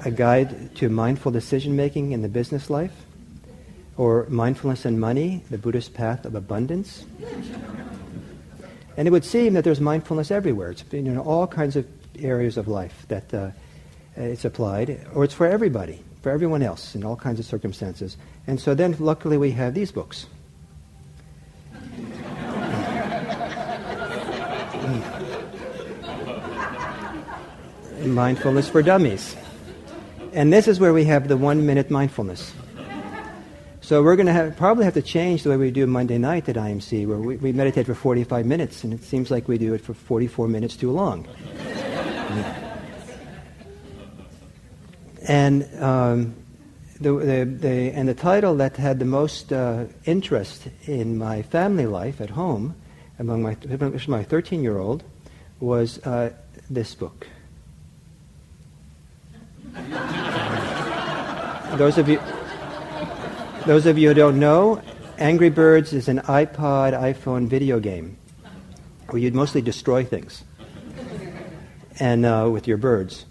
A Guide to Mindful Decision Making in the Business Life, or Mindfulness and Money, the Buddhist Path of Abundance. And it would seem that there's mindfulness everywhere. It's in all kinds of areas of life that it's applied, or it's for everybody, for everyone else, in all kinds of circumstances. And so then, luckily, we have these books. Mindfulness for Dummies. And this is where we have the 1-minute mindfulness. So we're going to probably have to change the way we do Monday night at IMC, where we meditate for 45 minutes, and it seems like we do it for 44 minutes too long. And the title that had the most interest in my family life at home, among my 13-year-old, was this book. Those of you who don't know, Angry Birds is an iPod, iPhone video game where you'd mostly destroy things and with your birds.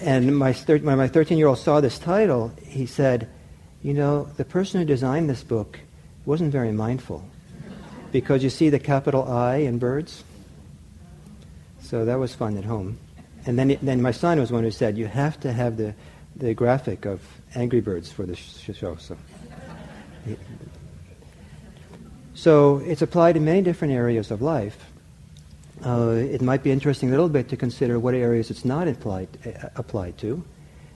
And when my 13-year-old saw this title, he said, the person who designed this book wasn't very mindful, because you see the capital I in birds. So that was fun at home. And then my son was one who said, you have to have the graphic of Angry Birds for the show. So it's applied in many different areas of life. It might be interesting a little bit to consider what areas it's not applied to.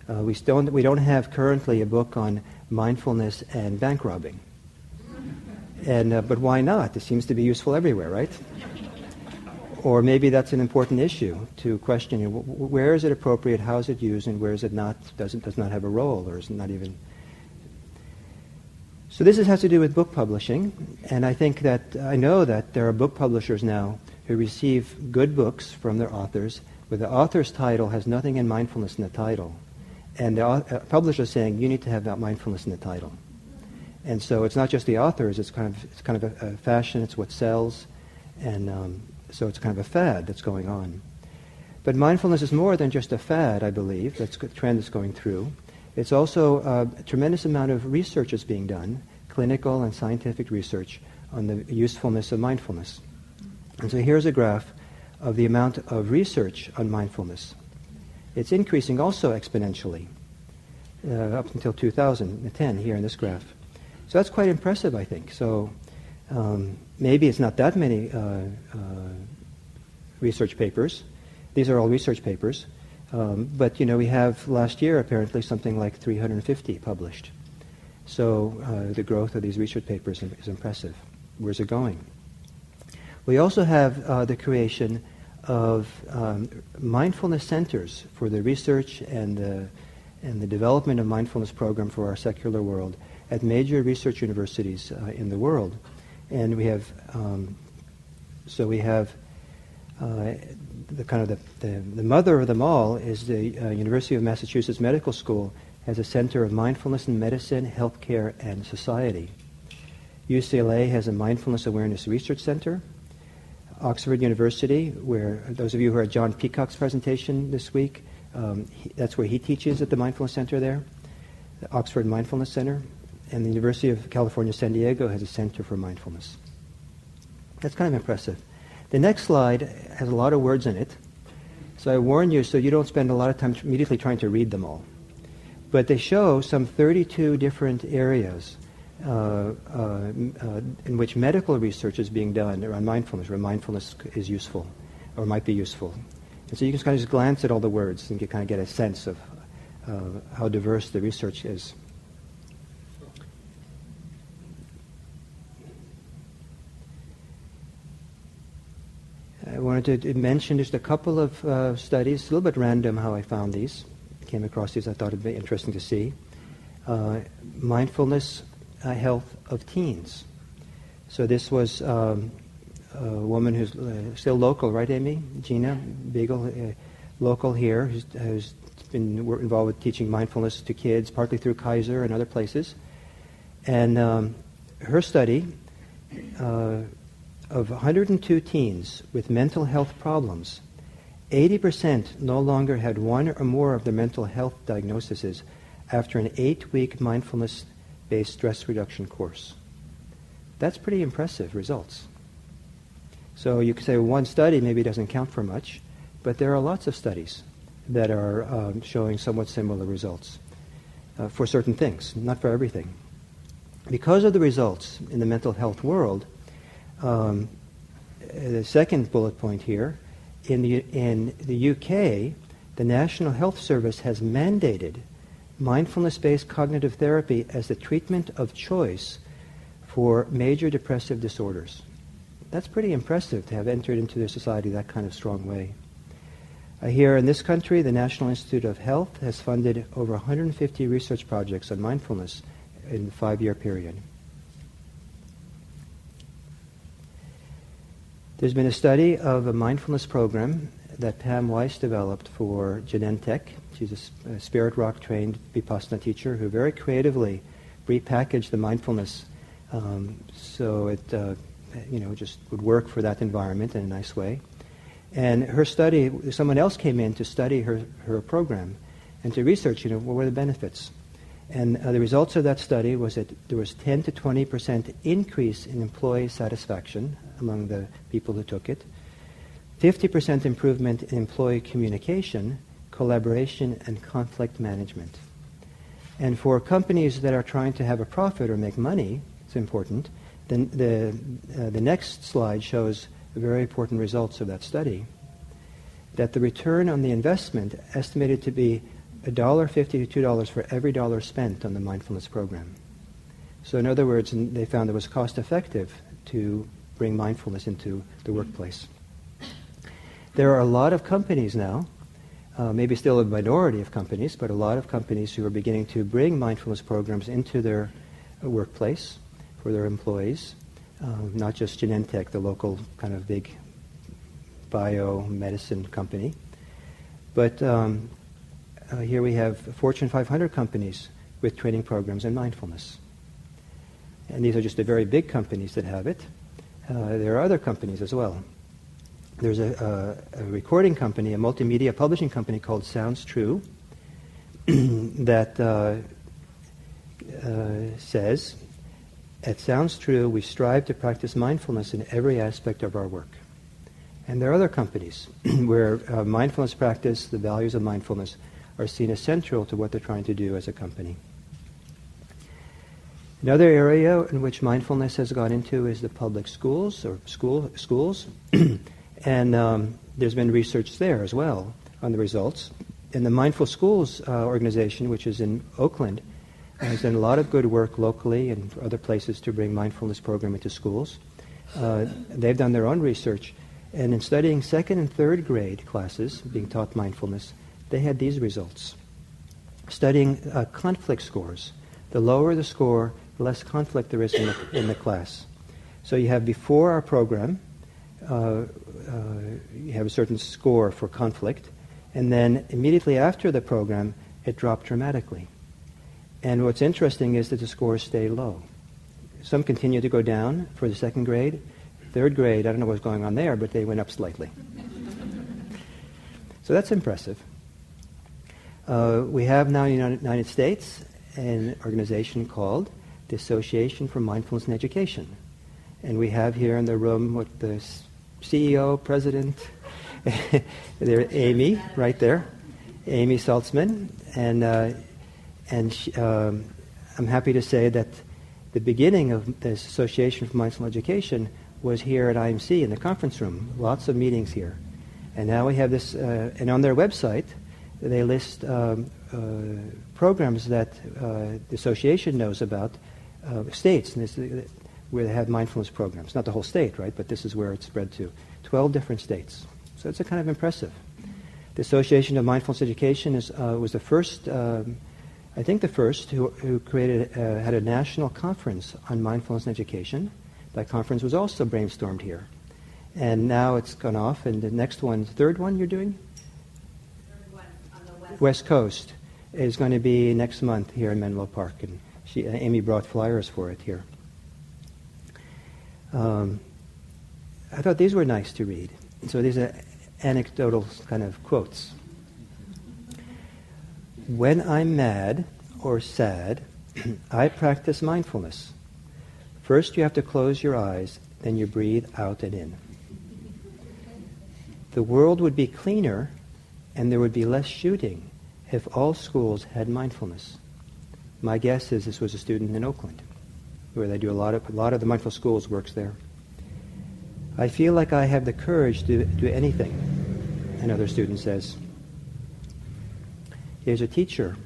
We don't have currently a book on mindfulness and bank robbing. But why not? It seems to be useful everywhere, right? Or maybe that's an important issue to question. Where is it appropriate? How is it used? And where is it not? Does not have a role, or is it not even? So this has to do with book publishing, and I know that there are book publishers now who receive good books from their authors, where the author's title has nothing in mindfulness in the title, and the publisher is saying you need to have that mindfulness in the title. And so it's not just the authors; it's kind of a fashion. It's what sells, and so it's kind of a fad that's going on. But mindfulness is more than just a fad, I believe. That's a trend that's going through. It's also a tremendous amount of research is being done, clinical and scientific research, on the usefulness of mindfulness. And so here's a graph of the amount of research on mindfulness. It's increasing also exponentially, up until 2010 here in this graph. So that's quite impressive, I think. So maybe it's not that many research papers. These are all research papers. But we have last year apparently something like 350 published. So the growth of these research papers is impressive. Where's it going? We also have the creation of mindfulness centers for the research and the development of mindfulness program for our secular world at major research universities in the world. And we have the mother of them all is the University of Massachusetts Medical School has a center of mindfulness in medicine, healthcare, and society. UCLA has a mindfulness awareness research center. Oxford University, where those of you who heard John Peacock's presentation this week, that's where he teaches at the Mindfulness Center there, the Oxford Mindfulness Center. And the University of California, San Diego has a center for mindfulness. That's kind of impressive. The next slide has a lot of words in it. So I warn you so you don't spend a lot of time immediately trying to read them all. But they show some 32 different areas in which medical research is being done around mindfulness, where mindfulness is useful or might be useful. And so you can kind of just glance at all the words and kind of get a sense of how diverse the research is. I wanted to mention just a couple of studies, a little bit random how I found these. Came across these, I thought it'd be interesting to see. Mindfulness health of teens. So this was a woman who's still local, right, Amy? Gina Beagle, local here, who's been involved with teaching mindfulness to kids, partly through Kaiser and other places. And her study of 102 teens with mental health problems 80% no longer had one or more of their mental health diagnoses after an 8-week mindfulness-based stress reduction course. That's pretty impressive results. So you could say one study maybe doesn't count for much, but there are lots of studies that are showing somewhat similar results for certain things, not for everything. Because of the results in the mental health world, the second bullet point here, in the UK, the National Health Service has mandated mindfulness-based cognitive therapy as the treatment of choice for major depressive disorders. That's pretty impressive to have entered into their society that kind of strong way. Here in this country, the National Institute of Health has funded over 150 research projects on mindfulness in a 5-year period. There's been a study of a mindfulness program that Pam Weiss developed for Genentech. She's a Spirit Rock trained Vipassana teacher who very creatively repackaged the mindfulness so it just would work for that environment in a nice way. And her study, someone else came in to study her program and to research, what were the benefits. And the results of that study was that there was 10 to 20% increase in employee satisfaction among the people who took it, 50% improvement in employee communication, collaboration, and conflict management. And for companies that are trying to have a profit or make money, it's important. Then the next slide shows the very important results of that study, that the return on the investment estimated to be $1.50 to $2 for every dollar spent on the mindfulness program. So in other words, they found it was cost effective to bring mindfulness into the workplace. There are a lot of companies now, maybe still a minority of companies, but a lot of companies who are beginning to bring mindfulness programs into their workplace for their employees, not just Genentech, the local kind of big biomedicine company, but here we have Fortune 500 companies with training programs in mindfulness. And these are just the very big companies that have it. There are other companies as well. There's a recording company, a multimedia publishing company called Sounds True that says, at Sounds True, we strive to practice mindfulness in every aspect of our work. And there are other companies where mindfulness practice, the values of mindfulness, are seen as central to what they're trying to do as a company. Another area in which mindfulness has gone into is the public schools, or schools. And there's been research there as well on the results. And the Mindful Schools organization, which is in Oakland, has done a lot of good work locally and other places to bring mindfulness program into schools. They've done their own research. And in studying 2nd and 3rd grade classes being taught mindfulness, they had these results. Studying conflict scores. The lower the score, the less conflict there is in the class. So you have before our program, you have a certain score for conflict, and then immediately after the program, it dropped dramatically. And what's interesting is that the scores stay low. Some continue to go down for the 2nd grade. 3rd grade, I don't know what's going on there, but they went up slightly. So that's impressive. We have now in the United States an organization called the Association for Mindfulness in Education. And we have here in the room with the CEO, president, there, Amy, right there, Amy Saltzman. And she, I'm happy to say that the beginning of this Association for Mindful Education was here at IMC in the conference room. Lots of meetings here. And now we have this, and on their website, they list programs that the association knows about, states, and this, where they have mindfulness programs. Not the whole state, right, but this is where it's spread to. 12 different states. So it's a kind of impressive. The Association of Mindfulness Education was the first, I think the first, who created, had a national conference on mindfulness and education. That conference was also brainstormed here. And now it's gone off, and the next one, third one you're doing? Third one on the West Coast is going to be next month here in Menlo Park, and Amy brought flyers for it here. I thought these were nice to read. So these are anecdotal kind of quotes. When I'm mad or sad, I practice mindfulness. First you have to close your eyes, then you breathe out and in. The world would be cleaner and there would be less shooting if all schools had mindfulness. My guess is this was a student in Oakland, where they do a lot of the mindful schools works there. I feel like I have the courage to do anything, another student says. Here's a teacher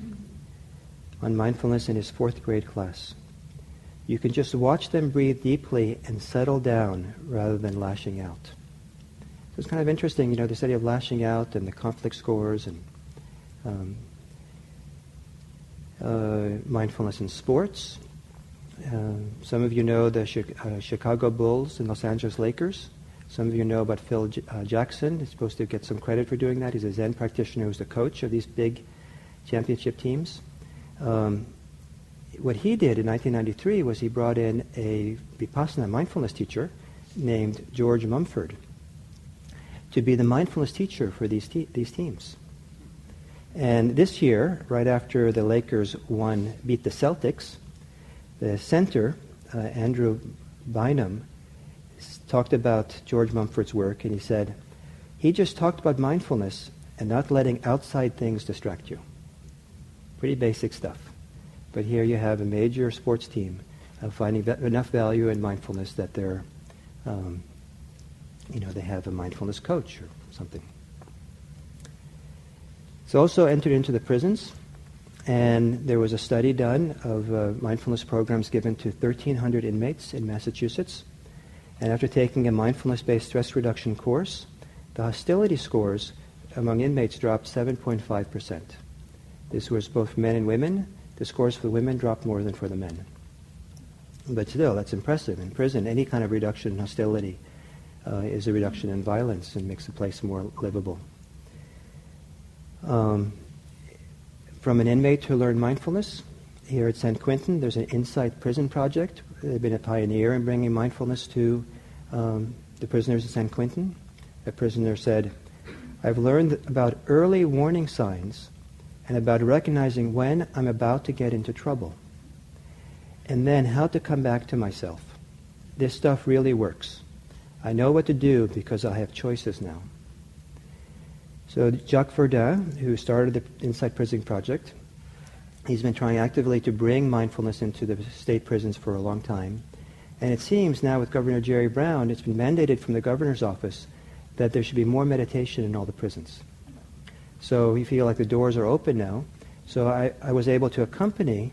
on mindfulness in his 4th grade class. You can just watch them breathe deeply and settle down rather than lashing out. So it's kind of interesting, the study of lashing out and the conflict scores and mindfulness in sports. Some of you know the Chicago Bulls and Los Angeles Lakers. Some of you know about Phil Jackson. He's supposed to get some credit for doing that. He's a Zen practitioner who's the coach of these big championship teams. What he did in 1993 was he brought in a Vipassana mindfulness teacher named George Mumford to be the mindfulness teacher for these teams. And this year, right after the Lakers beat the Celtics, the center, Andrew Bynum, talked about George Mumford's work, and he said, he just talked about mindfulness and not letting outside things distract you. Pretty basic stuff. But here you have a major sports team finding enough value in mindfulness that they're, they have a mindfulness coach or something. It's also entered into the prisons, and there was a study done of mindfulness programs given to 1,300 inmates in Massachusetts. And after taking a mindfulness-based stress reduction course, the hostility scores among inmates dropped 7.5%. This was both for men and women. The scores for the women dropped more than for the men. But still, that's impressive. In prison, any kind of reduction in hostility is a reduction in violence and makes the place more livable. From an inmate who learned mindfulness, here at San Quentin, there's an Insight Prison Project. They've been a pioneer in bringing mindfulness to the prisoners at San Quentin. A prisoner said, I've learned about early warning signs and about recognizing when I'm about to get into trouble, and then how to come back to myself. This stuff really works. I know what to do because I have choices now. So Jacques Verdun, who started the Insight Prison Project, he's been trying actively to bring mindfulness into the state prisons for a long time. And it seems now with Governor Jerry Brown, it's been mandated from the governor's office that there should be more meditation in all the prisons. So we feel like the doors are open now. So I was able to accompany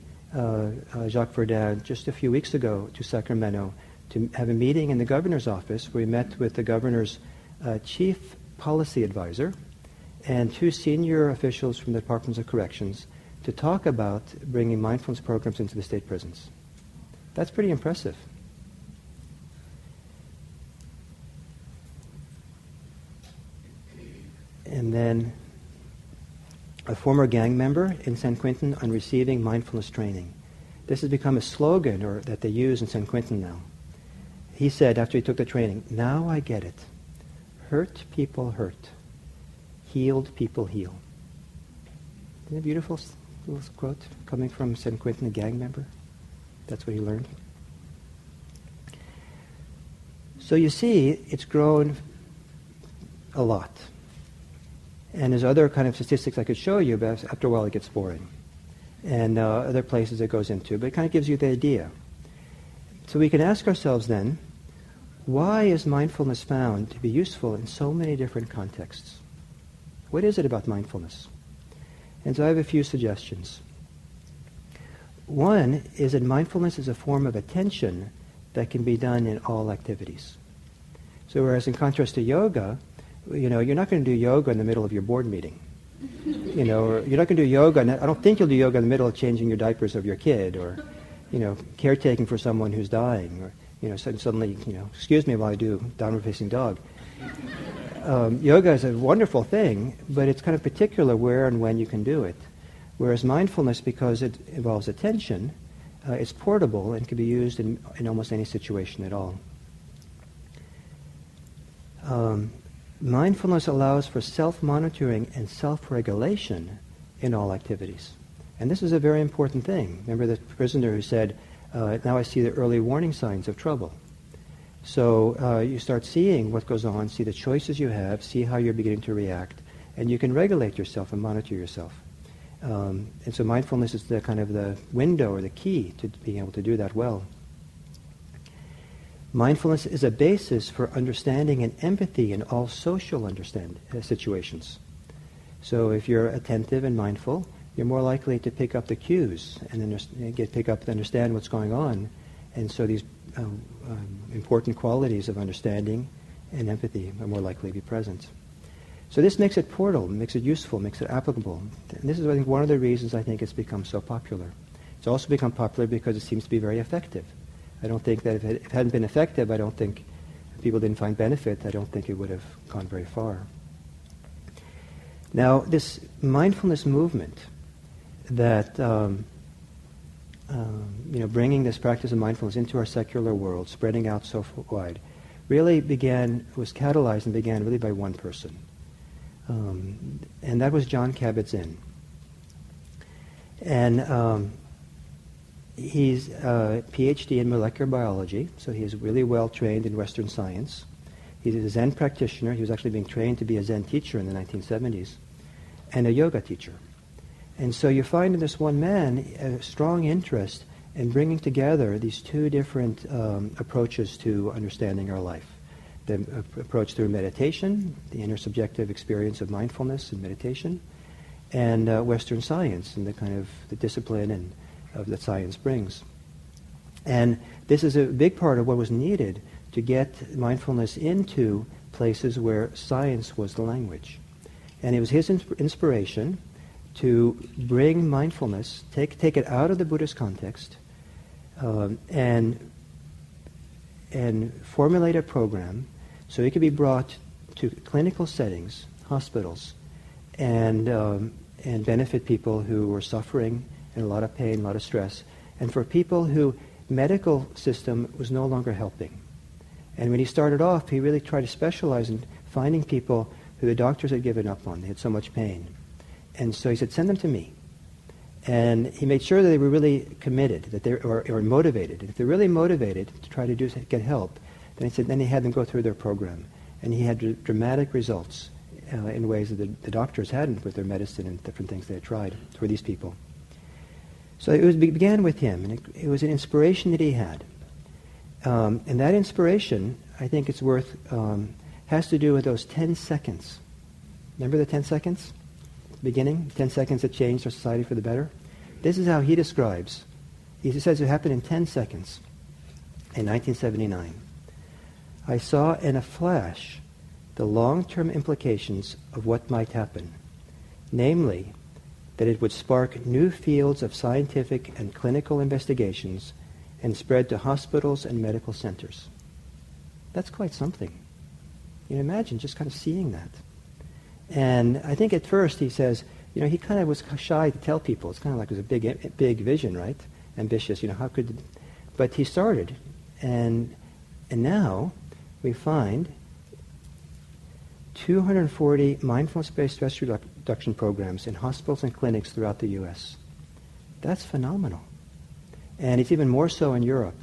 Jacques Verdun just a few weeks ago to Sacramento to have a meeting in the governor's office where we met with the governor's chief policy advisor and 2 senior officials from the Departments of Corrections to talk about bringing mindfulness programs into the state prisons. That's pretty impressive. And then a former gang member in San Quentin on receiving mindfulness training. This has become a slogan that they use in San Quentin now. He said after he took the training, now I get it. Hurt people hurt. Healed people heal. Isn't it a beautiful little quote coming from San Quentin, a gang member? That's what he learned. So you see, it's grown a lot. And there's other kind of statistics I could show you, but after a while it gets boring. And other places it goes into, but it kind of gives you the idea. So we can ask ourselves then, why is mindfulness found to be useful in so many different contexts? What is it about mindfulness? And so I have a few suggestions. One is that mindfulness is a form of attention that can be done in all activities. So whereas in contrast to yoga, you're not going to do yoga in the middle of your board meeting. Or you're not going to do yoga, and I don't think you'll do yoga in the middle of changing your diapers of your kid, or, caretaking for someone who's dying, or, suddenly, excuse me while I do downward facing dog. Yoga is a wonderful thing, but it's kind of particular where and when you can do it. Whereas mindfulness, because it involves attention, it's portable and can be used in almost any situation at all. mindfulness allows for self-monitoring and self-regulation in all activities. And this is a very important thing. Remember the prisoner who said, now I see the early warning signs of trouble. So you start seeing what goes on, see the choices you have, see how you're beginning to react, and you can regulate yourself and monitor yourself. And so mindfulness is the kind of the window or the key to being able to do that well. Mindfulness is a basis for understanding and empathy in all social situations. So if you're attentive and mindful, you're more likely to pick up the cues and pick up to understand what's going on. And so these important qualities of understanding and empathy are more likely to be present. So this makes it portable, makes it useful, makes it applicable. And this is, I think, one of the reasons I think it's become so popular. It's also become popular because it seems to be very effective. I don't think that if it hadn't been effective, I don't think people didn't find benefit, I don't think it would have gone very far. Now, this mindfulness movement that, bringing this practice of mindfulness into our secular world, spreading out so wide, really was catalyzed and began really by one person. And that was Jon Kabat-Zinn. And he's a PhD in molecular biology, so he is really well trained in Western science. He's a Zen practitioner. He was actually being trained to be a Zen teacher in the 1970s, and a yoga teacher. And so you find in this one man a strong interest in bringing together these two different approaches to understanding our life. The approach through meditation, the intersubjective experience of mindfulness and meditation, and Western science and the kind of the discipline that science brings. And this is a big part of what was needed to get mindfulness into places where science was the language. And it was his inspiration to bring mindfulness, take it out of the Buddhist context, and formulate a program so it could be brought to clinical settings, hospitals, and benefit people who were suffering and a lot of pain, a lot of stress, and for people who medical system was no longer helping. And when he started off, he really tried to specialize in finding people who the doctors had given up on. They had so much pain. And so he said, send them to me. And he made sure that they were really committed, that they or motivated. And if they're really motivated to try to get help, then he had them go through their program. And he had dramatic results in ways that the doctors hadn't with their medicine and different things they had tried for these people. So it began with him, and it was an inspiration that he had. And that inspiration, I think it's has to do with those 10 seconds. Remember the 10 seconds? Beginning? 10 seconds that changed our society for the better? This is how he describes. He says it happened in 10 seconds in 1979. I saw in a flash the long-term implications of what might happen, namely, that it would spark new fields of scientific and clinical investigations and spread to hospitals and medical centers. That's quite something. You can imagine just kind of seeing that. And I think at first he says, he kind of was shy to tell people. It's kind of like it was a big vision, right? Ambitious, but he started. And now we find 240 mindfulness-based stress reduction programs in hospitals and clinics throughout the U.S. That's phenomenal. And it's even more so in Europe.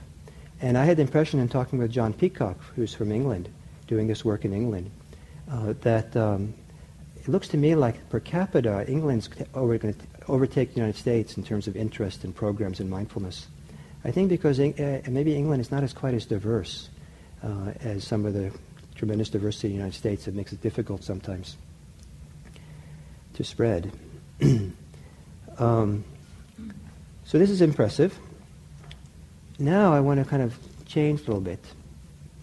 And I had the impression in talking with John Peacock, who's from England, doing this work in England, that it looks to me like per capita, England's going to overtake the United States in terms of interest in programs in mindfulness. I think because maybe England is not quite as diverse as some of the tremendous diversity in the United States that makes it difficult sometimes to spread. So this is impressive. Now I want to kind of change a little bit.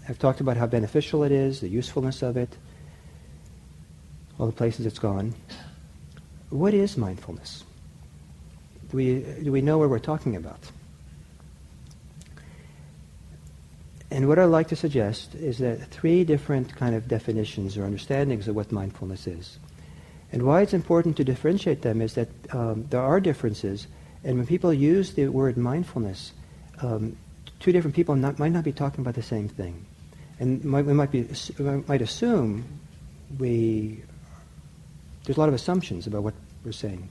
I've talked about how beneficial it is, the usefulness of it, all the places it's gone. What is mindfulness? Do we know what we're talking about? And what I'd like to suggest is that 3 different kind of definitions or understandings of what mindfulness is. And why it's important to differentiate them is that there are differences, and when people use the word mindfulness, 2 different people might not be talking about the same thing. And we might assume there's a lot of assumptions about what we're saying.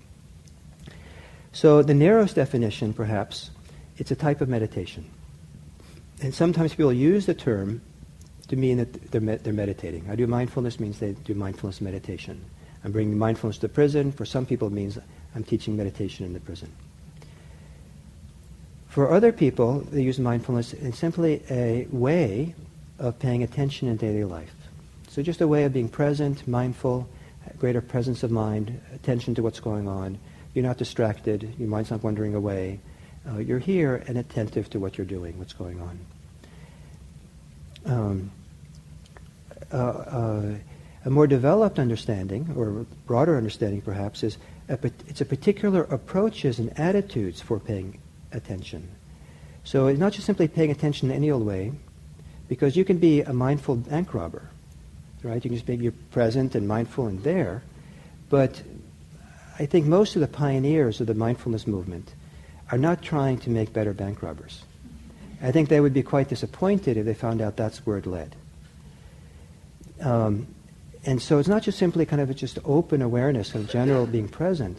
So the narrowest definition, perhaps, it's a type of meditation. And sometimes people use the term to mean that they're meditating. I do mindfulness means they do mindfulness meditation. I'm bringing mindfulness to prison. For some people, it means I'm teaching meditation in the prison. For other people, they use mindfulness as simply a way of paying attention in daily life. So just a way of being present, mindful, greater presence of mind, attention to what's going on. You're not distracted. Your mind's not wandering away. You're here and attentive to what you're doing, what's going on. A more developed understanding, or broader understanding perhaps, is it's a particular approaches and attitudes for paying attention. So it's not just simply paying attention in any old way, because you can be a mindful bank robber, right? You can just make you're present and mindful and there, but I think most of the pioneers of the mindfulness movement are not trying to make better bank robbers. I think they would be quite disappointed if they found out that's where it led. And so it's not just simply kind of just open awareness of general being present,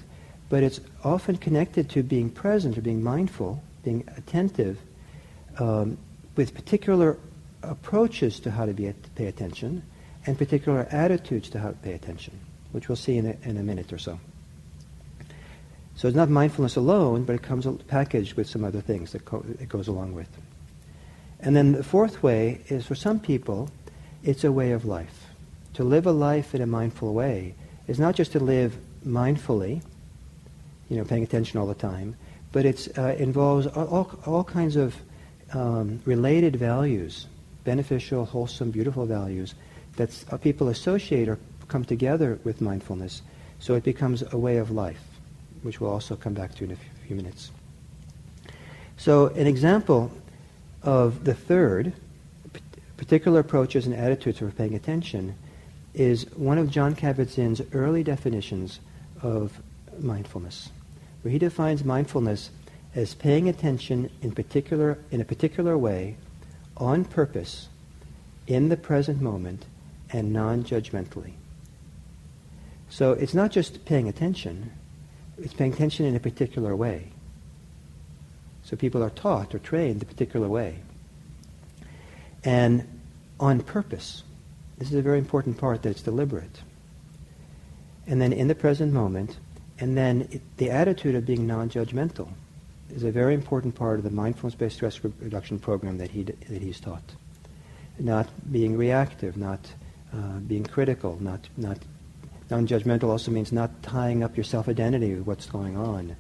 but it's often connected to being present or being mindful, being attentive, with particular approaches to how to pay attention and particular attitudes to how to pay attention, which we'll see in a minute or so. So it's not mindfulness alone, but it comes packaged with some other things that it goes along with. And then the fourth way is, for some people, it's a way of life. To live a life in a mindful way is not just to live mindfully, paying attention all the time, but it involves all kinds of related values, beneficial, wholesome, beautiful values that people associate or come together with mindfulness. So it becomes a way of life, which we'll also come back to in a few minutes. So an example of the third, particular approaches and attitudes for paying attention, is one of Jon Kabat-Zinn's early definitions of mindfulness, where he defines mindfulness as paying attention in a particular way, on purpose, in the present moment, and non-judgmentally. So it's not just paying attention, it's paying attention in a particular way. So people are taught or trained a particular way. And on purpose. This is a very important part, that it's deliberate. And then in the present moment, and then the attitude of being non-judgmental is a very important part of the mindfulness-based stress reduction program that he's taught. Not being reactive, not being critical, not non-judgmental also means not tying up your self-identity with what's going on,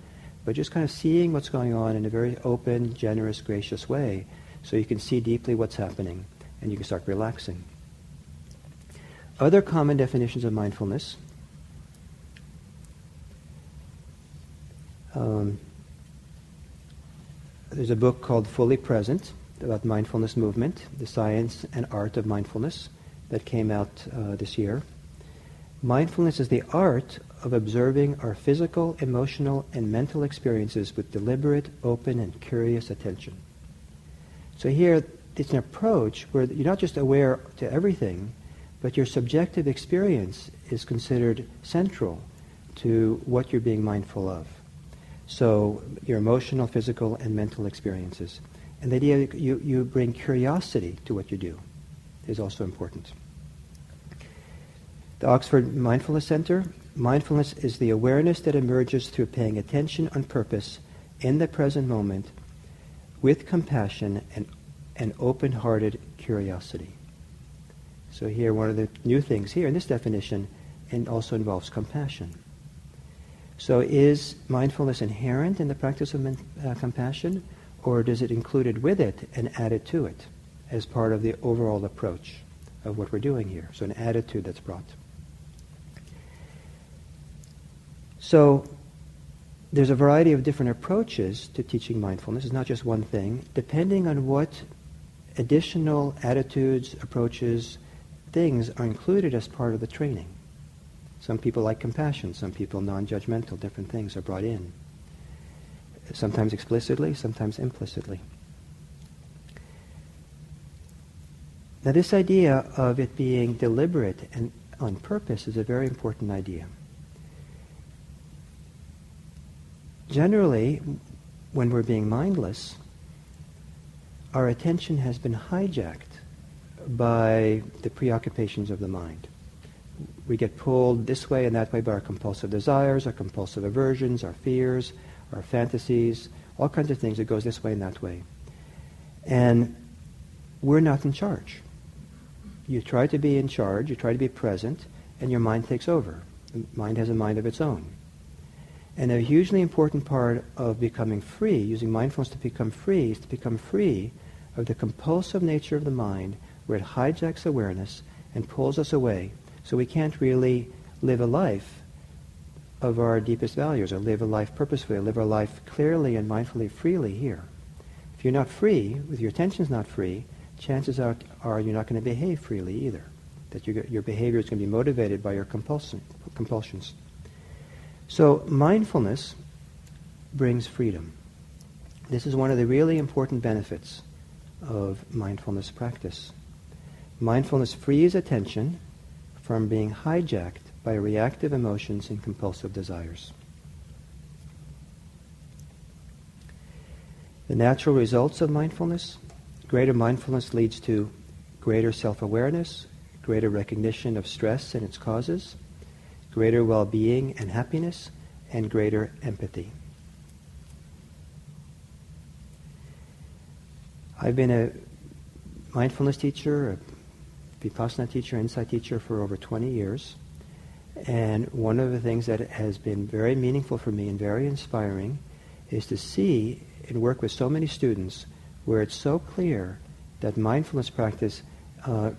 but just kind of seeing what's going on in a very open, generous, gracious way, so you can see deeply what's happening and you can start relaxing. Other common definitions of mindfulness. There's a book called Fully Present about mindfulness movement, the science and art of mindfulness, that came out this year. Mindfulness is the art of observing our physical, emotional, and mental experiences with deliberate, open, and curious attention. So here, it's an approach where you're not just aware to everything, but your subjective experience is considered central to what you're being mindful of. So your emotional, physical, and mental experiences. And the idea you bring curiosity to what you do is also important. The Oxford Mindfulness Center, mindfulness is the awareness that emerges through paying attention on purpose in the present moment with compassion and open-hearted curiosity. So here, one of the new things here in this definition, and also involves compassion. So is mindfulness inherent in the practice of compassion, or does it included with it and added to it as part of the overall approach of what we're doing here? So an attitude that's brought. So there's a variety of different approaches to teaching mindfulness. It's not just one thing. Depending on what additional attitudes, approaches, things are included as part of the training. Some people like compassion, some people non-judgmental, different things are brought in. Sometimes explicitly, sometimes implicitly. Now this idea of it being deliberate and on purpose is a very important idea. Generally, when we're being mindless, our attention has been hijacked by the preoccupations of the mind. We get pulled this way and that way by our compulsive desires, our compulsive aversions, our fears, our fantasies, all kinds of things. It goes this way and that way. And we're not in charge. You try to be in charge, you try to be present, and your mind takes over. The mind has a mind of its own. And a hugely important part of becoming free, using mindfulness to become free, is to become free of the compulsive nature of the mind, where it hijacks awareness and pulls us away, so we can't really live a life of our deepest values, or live a life purposefully, or live our life clearly and mindfully freely here. If you're not free, if your attention's not free, chances are you're not going to behave freely either. That your behavior is going to be motivated by your compulsions. So mindfulness brings freedom. This is one of the really important benefits of mindfulness practice. Mindfulness frees attention from being hijacked by reactive emotions and compulsive desires. The natural results of mindfulness: greater mindfulness leads to greater self-awareness, greater recognition of stress and its causes, greater well-being and happiness, and greater empathy. I've been a mindfulness teacher, a Vipassana teacher, insight teacher for over 20 years. And one of the things that has been very meaningful for me and very inspiring is to see and work with so many students where it's so clear that mindfulness practice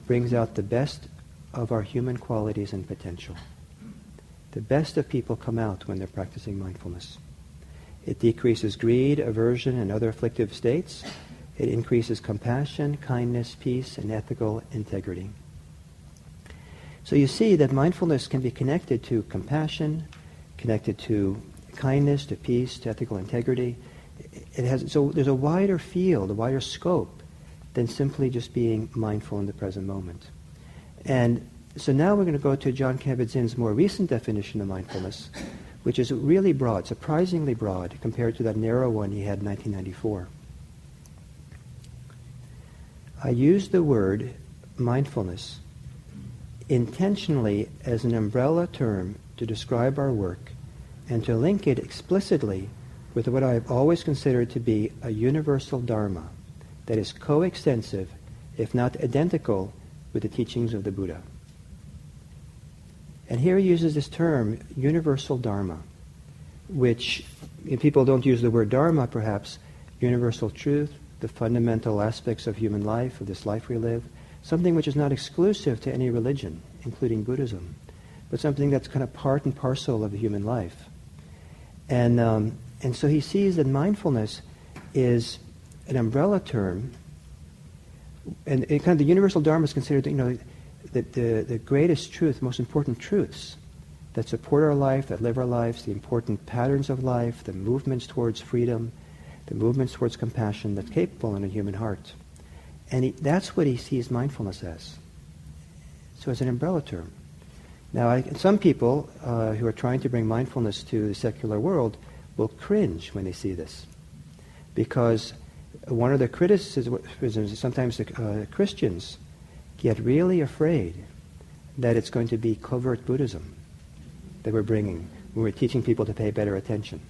brings out the best of our human qualities and potential. The best of people come out when they're practicing mindfulness. It decreases greed, aversion, and other afflictive states. It increases compassion, kindness, peace, and ethical integrity. So you see that mindfulness can be connected to compassion, connected to kindness, to peace, to ethical integrity. So there's a wider field, a wider scope than simply just being mindful in the present moment. And so now we're going to go to Jon Kabat-Zinn's more recent definition of mindfulness, which is really broad, surprisingly broad, compared to that narrow one he had in 1994. I use the word mindfulness intentionally as an umbrella term to describe our work and to link it explicitly with what I've always considered to be a universal dharma that is coextensive, if not identical, with the teachings of the Buddha. And here he uses this term, universal dharma, which people don't use the word dharma perhaps, universal truth, the fundamental aspects of human life, of this life we live, something which is not exclusive to any religion, including Buddhism, but something that's kind of part and parcel of the human life. And so he sees that mindfulness is an umbrella term, and kind of the universal dharma is considered, the greatest truth, most important truths that support our life, that live our lives, the important patterns of life, the movements towards freedom, the movements towards compassion that's capable in a human heart. And that's what he sees mindfulness as. So it's an umbrella term. Now, some people who are trying to bring mindfulness to the secular world will cringe when they see this. Because one of the criticisms is sometimes Christians get really afraid that it's going to be covert Buddhism that we're bringing when we're teaching people to pay better attention.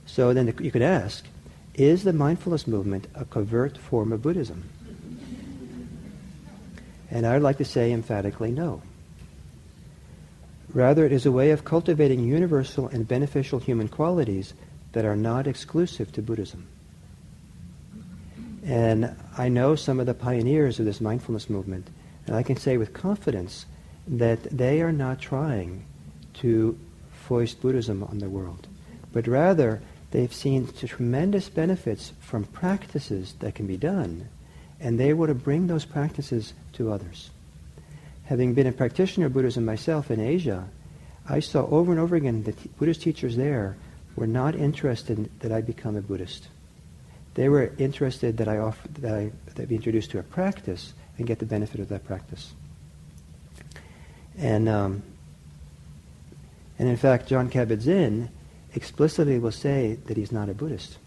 So then you could ask, is the mindfulness movement a covert form of Buddhism? And I would like to say emphatically no. Rather, it is a way of cultivating universal and beneficial human qualities that are not exclusive to Buddhism. And I know some of the pioneers of this mindfulness movement, and I can say with confidence that they are not trying to foist Buddhism on the world, but rather they've seen tremendous benefits from practices that can be done, and they want to bring those practices to others. Having been a practitioner of Buddhism myself in Asia, I saw over and over again that Buddhist teachers there were not interested that I become a Buddhist. They were interested that I be introduced to a practice and get the benefit of that practice. And in fact, John Kabat-Zinn explicitly will say that he's not a Buddhist,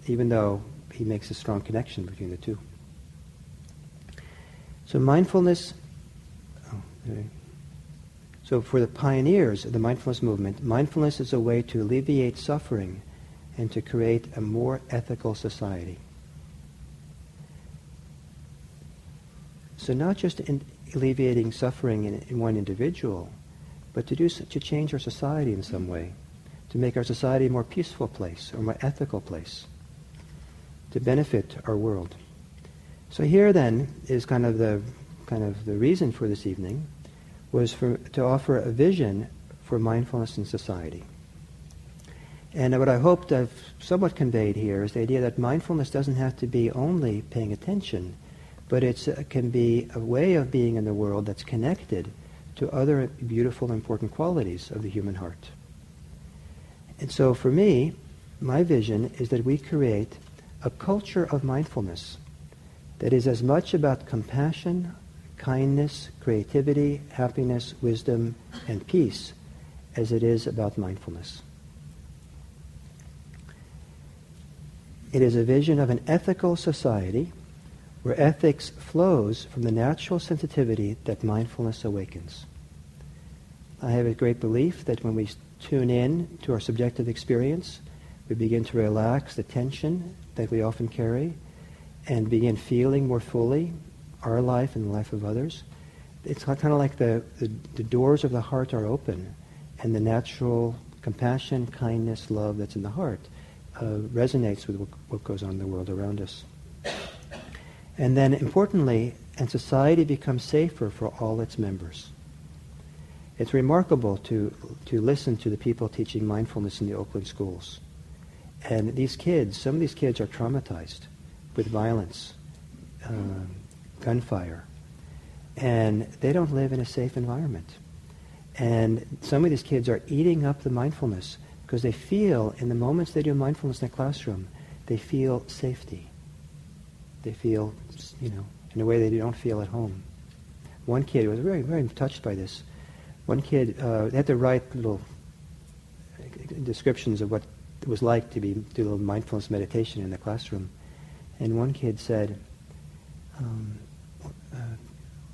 even though he makes a strong connection between the two. So mindfulness, so for the pioneers of the mindfulness movement, mindfulness is a way to alleviate suffering and to create a more ethical society. So not just in alleviating suffering in one individual, but to change our society in some way, to make our society a more peaceful place, or more ethical place, to benefit our world. So here then is kind of the reason for this evening was to offer a vision for mindfulness in society. And what I hoped I've somewhat conveyed here is the idea that mindfulness doesn't have to be only paying attention, but it can be a way of being in the world that's connected to other beautiful, important qualities of the human heart. And so for me, my vision is that we create a culture of mindfulness that is as much about compassion, kindness, creativity, happiness, wisdom, and peace as it is about mindfulness. It is a vision of an ethical society where ethics flows from the natural sensitivity that mindfulness awakens. I have a great belief that when we tune in to our subjective experience, we begin to relax the tension that we often carry and begin feeling more fully our life and the life of others. It's kind of like the doors of the heart are open, and the natural compassion, kindness, love that's in the heart resonates with what goes on in the world around us. And then, importantly, and society becomes safer for all its members. It's remarkable to listen to the people teaching mindfulness in the Oakland schools. And these kids, some of these kids are traumatized with violence, gunfire, and they don't live in a safe environment. And some of these kids are eating up the mindfulness because they feel, in the moments they do mindfulness in the classroom, they feel safety. They feel, in a way they don't feel at home. One kid was very, very touched by this. One kid, they had to write little descriptions of what it was like to do a little mindfulness meditation in the classroom. And one kid said,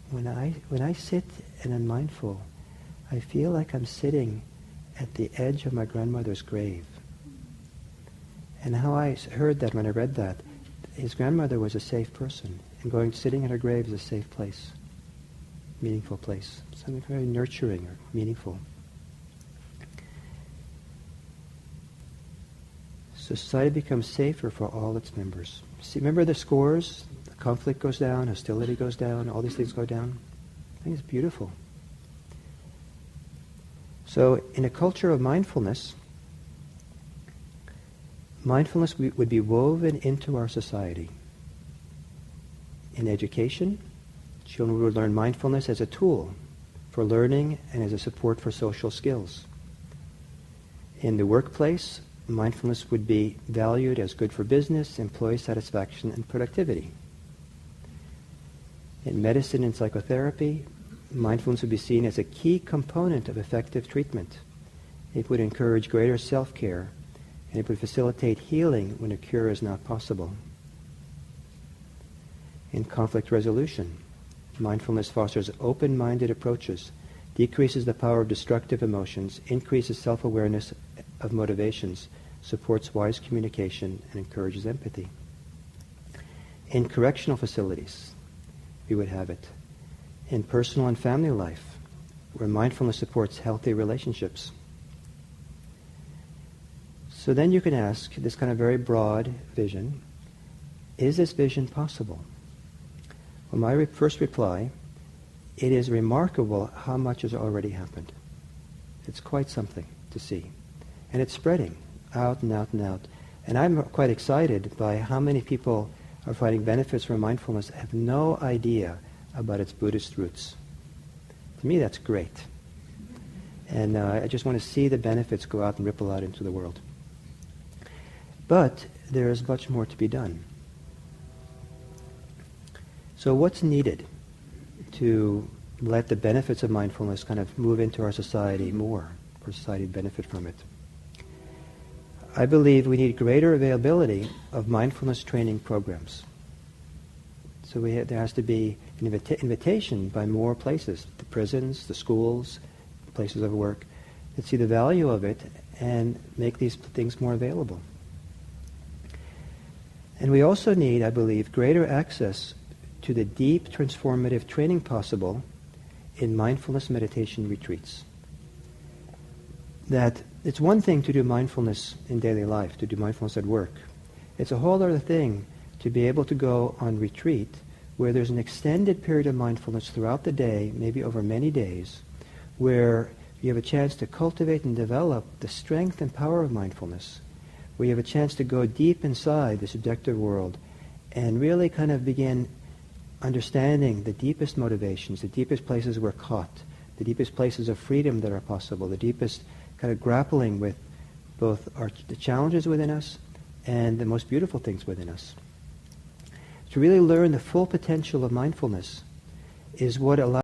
when I sit and I'm mindful, I feel like I'm sitting at the edge of my grandmother's grave. And how I heard that when I read that, his grandmother was a safe person, and sitting at her grave is a safe place, meaningful place, something very nurturing or meaningful. Society becomes safer for all its members. See, remember the scores? The conflict goes down, hostility goes down, all these things go down. I think it's beautiful. So in a culture of mindfulness would be woven into our society. In education, children would learn mindfulness as a tool for learning and as a support for social skills. In the workplace, mindfulness would be valued as good for business, employee satisfaction, and productivity. In medicine and psychotherapy, mindfulness would be seen as a key component of effective treatment. It would encourage greater self-care, and it would facilitate healing when a cure is not possible. In conflict resolution, mindfulness fosters open-minded approaches, decreases the power of destructive emotions, increases self-awareness of motivations, supports wise communication, and encourages empathy. In correctional facilities, we would have it. In personal and family life, where mindfulness supports healthy relationships. So then you can ask this kind of very broad vision, is this vision possible? Well, my first reply, it is remarkable how much has already happened. It's quite something to see. And it's spreading out and out and out. And I'm quite excited by how many people are finding benefits from mindfulness, have no idea about its Buddhist roots. To me, that's great. And I just want to see the benefits go out and ripple out into the world. But there is much more to be done. So what's needed to let the benefits of mindfulness kind of move into our society more, for society to benefit from it. I believe we need greater availability of mindfulness training programs. So there has to be an invitation by more places, the prisons, the schools, places of work, that see the value of it and make these things more available. And we also need, I believe, greater access to the deep transformative training possible in mindfulness meditation retreats. That it's one thing to do mindfulness in daily life, to do mindfulness at work. It's a whole other thing to be able to go on retreat where there's an extended period of mindfulness throughout the day, maybe over many days, where you have a chance to cultivate and develop the strength and power of mindfulness, where you have a chance to go deep inside the subjective world and really kind of begin understanding the deepest motivations, the deepest places we're caught, the deepest places of freedom that are possible, the deepest kind of grappling with both the challenges within us and the most beautiful things within us. To really learn the full potential of mindfulness is what allows